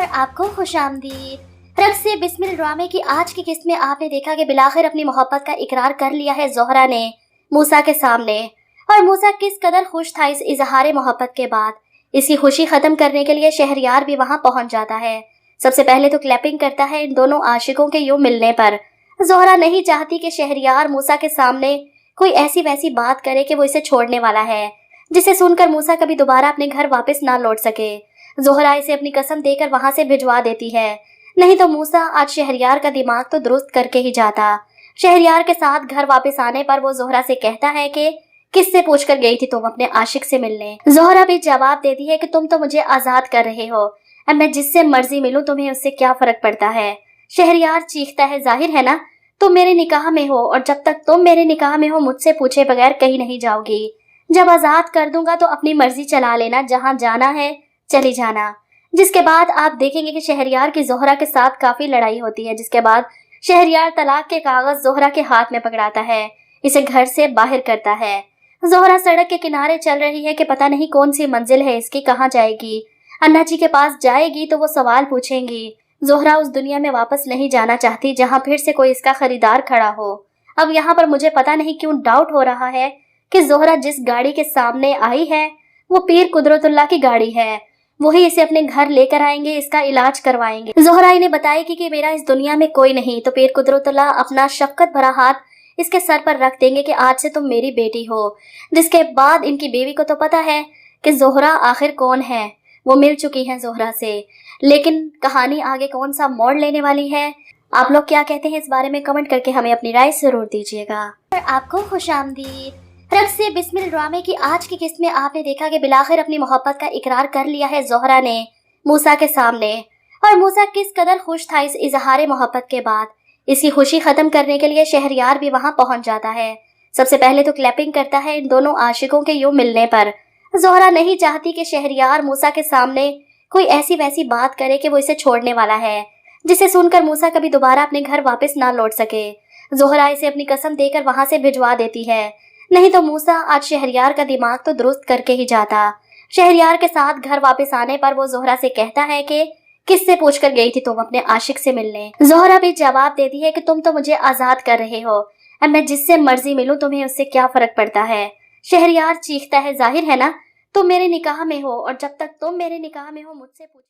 आपको खुशामदीद। रब से बिस्मिल ड्रामे की आज की किस्त में आपने देखा कि बिलाखिर अपनी मोहब्बत का इकरार कर लिया है ज़ोहरा ने मूसा के सामने। और मूसा किस कदर खुश था इस इजहार मोहब्बत के बाद। इसकी खुशी खत्म करने के लिए शहरयार भी वहां पहुंच जाता है। सबसे पहले तो क्लैपिंग करता है इन दोनों आशिकों के यूं मिलने पर। ज़ोहरा नहीं चाहती कि शहरयार मूसा के सामने कोई ऐसी वैसी बात करे कि वो इसे छोड़ने वाला है, जिसे सुनकर मूसा कभी दोबारा अपने घर वापस ना लौट सके। ज़ोहरा इसे अपनी कसम देकर वहां से भिजवा देती है, नहीं तो मूसा आज शहरयार का दिमाग तो दुरुस्त करके ही जाता। शहरयार के साथ घर वापस आने पर वो ज़ोहरा से कहता है कि किससे पूछकर गई थी तुम अपने आशिक से मिलने। ज़ोहरा भी जवाब देती है कि तुम तो मुझे आजाद कर रहे हो, अब मैं जिससे मर्जी मिलूं तुम्हें उससे क्या फर्क पड़ता है। शहरयार चीखता है, जाहिर है ना तुम मेरे निकाह में हो, और जब तक तुम मेरे निकाह में हो मुझसे पूछे बगैर कहीं नहीं जाओगी। जब आजाद कर दूंगा तो अपनी मर्जी चला लेना, जहां जाना है चली जाना। जिसके बाद आप देखेंगे कि शहरयार की ज़ोहरा के साथ काफी लड़ाई होती है, जिसके बाद शहरयार तलाक के कागज ज़ोहरा के हाथ में पकड़ाता है, इसे घर से बाहर करता है। ज़ोहरा सड़क के किनारे चल रही है कि पता नहीं कौन सी मंजिल है इसकी, कहाँ जाएगी। अन्ना जी के पास जाएगी तो वो सवाल पूछेंगी। ज़ोहरा उस दुनिया में वापस नहीं जाना चाहती जहाँ फिर से कोई इसका खरीदार खड़ा हो। अब यहाँ पर मुझे पता नहीं क्यों डाउट हो रहा है कि ज़ोहरा जिस गाड़ी के सामने आई है वो पीर कुदरतुल्लाह की गाड़ी है। वही इसे अपने घर लेकर आएंगे, इसका इलाज करवाएंगे। ज़ोहरा इन्हें बताएगी कि मेरा इस दुनिया में कोई नहीं, तो पीर कुदरतुल्लाह अपना शफकत भरा हाथ इसके सर पर रख देंगे कि आज से तुम मेरी बेटी हो। जिसके बाद इनकी बीवी को तो पता है कि ज़ोहरा आखिर कौन है, वो मिल चुकी है ज़ोहरा से। लेकिन कहानी आगे कौन सा मोड़ लेने वाली है, आप लोग क्या कहते हैं इस बारे में कमेंट करके हमें अपनी राय जरूर दीजिएगा। आपको खुशामदीद। रब से बिस्मिल ड्रामे की आज की किस्त में आपने देखा कि बिलाखिर अपनी मोहब्बत का इकरार कर लिया है ज़ोहरा ने मूसा के सामने। और मूसा किस कदर खुश था इस इजहार मोहब्बत के बाद। इसकी खुशी खत्म करने के लिए शहरयार भी वहां पहुंच जाता है। सबसे पहले तो क्लैपिंग करता है इन दोनों आशिकों के यूं मिलने पर। ज़ोहरा नहीं चाहती कि शहरयार मूसा के सामने कोई ऐसी वैसी बात करे कि वो इसे छोड़ने वाला है, जिसे सुनकर मूसा कभी दोबारा अपने घर वापस ना लौट सके। ज़ोहरा इसे अपनी कसम देकर वहां से भिजवा देती है, नहीं तो मूसा आज शहरयार का दिमाग तो दुरुस्त करके ही जाता। शहरयार के साथ घर वापस आने पर वो ज़ोहरा से कहता है कि किससे पूछकर गई थी तुम अपने आशिक से मिलने। ज़ोहरा भी जवाब देती है कि तुम तो मुझे आजाद कर रहे हो, अब मैं जिससे मर्जी मिलूं तुम्हें उससे क्या फर्क पड़ता है। शहरयार चीखता है, जाहिर है ना तुम मेरे निकाह में हो, और जब तक तुम मेरे निकाह में हो मुझसे पूछ